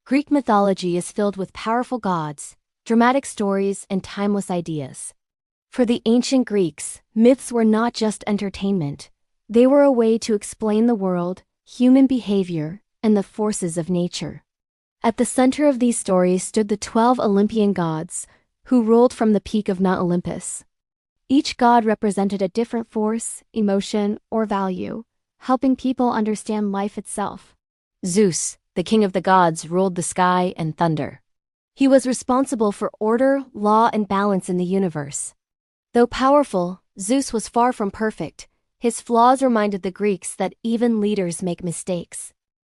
Greek mythology is filled with powerful gods, dramatic stories, and timeless ideas. For the ancient Greeks, myths were not just entertainment. They were a way to explain the world, human behavior, and the forces of nature. At the center of these stories stood the 12 Olympian gods, who ruled from the peak of Mount Olympus. Each god represented a different force, emotion, or value, helping people understand life itself. Zeus, the king of the gods, ruled the sky and thunder. He was responsible for order, law, and balance in the universe. Though powerful, Zeus was far from perfect. His flaws reminded the Greeks that even leaders make mistakes.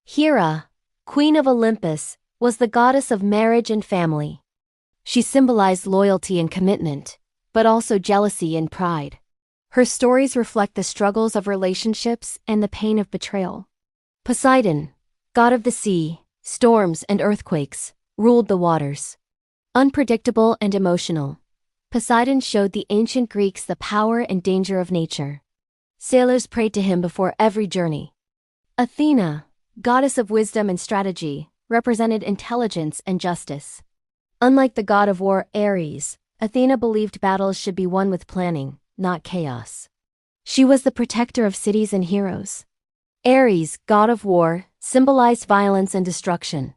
Hera, queen of Olympus, was the goddess of marriage and family. She symbolized loyalty and commitment, but also jealousy and pride. Her stories reflect the struggles of relationships and the pain of betrayal. Poseidon, god of the sea, storms, and earthquakes, ruled the waters. Unpredictable and emotional, Poseidon showed the ancient Greeks the power and danger of nature. Sailors prayed to him before every journey. Athena, goddess of wisdom and strategy, represented intelligence and justice. Unlike the god of war Ares, Athena believed battles should be won with planning, not chaos. She was the protector of cities and heroes. Ares, god of war, symbolized violence and destruction.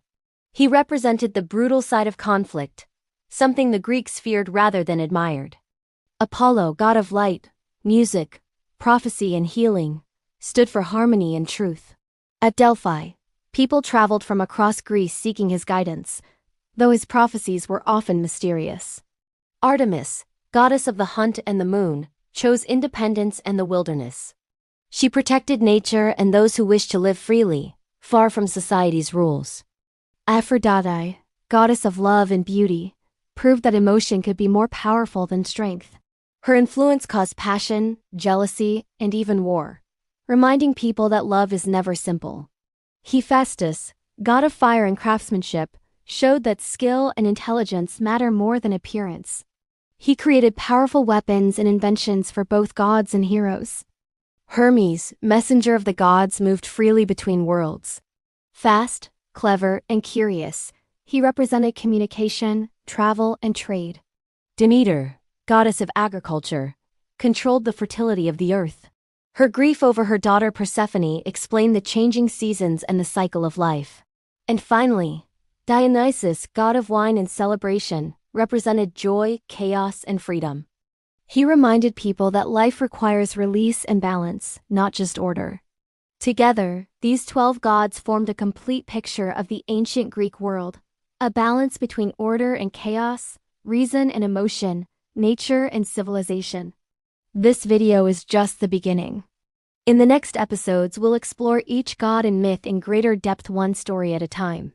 He represented the brutal side of conflict, something the Greeks feared rather than admired. Apollo, god of light, music, prophecy, and healing, stood for harmony and truth. At Delphi, people traveled from across Greece seeking his guidance, though his prophecies were often mysterious. Artemis, goddess of the hunt and the moon, chose independence and the wilderness. She protected nature and those who wished to live freely, far from society's rules. Aphrodite, goddess of love and beauty, proved that emotion could be more powerful than strength. Her influence caused passion, jealousy, and even war, reminding people that love is never simple. Hephaestus, god of fire and craftsmanship, showed that skill and intelligence matter more than appearance. He created powerful weapons and inventions for both gods and heroes. Hermes, messenger of the gods, moved freely between worlds. Fast, clever, and curious, he represented communication, travel, and trade. Demeter, goddess of agriculture, controlled the fertility of the earth. Her grief over her daughter Persephone explained the changing seasons and the cycle of life. And finally, Dionysus, god of wine and celebration, represented joy, chaos, and freedom. He reminded people that life requires release and balance, not just order. Together, these 12 gods formed a complete picture of the ancient Greek world, a balance between order and chaos, reason and emotion, nature and civilization. This video is just the beginning. In the next episodes, we'll explore each god and myth in greater depth, one story at a time.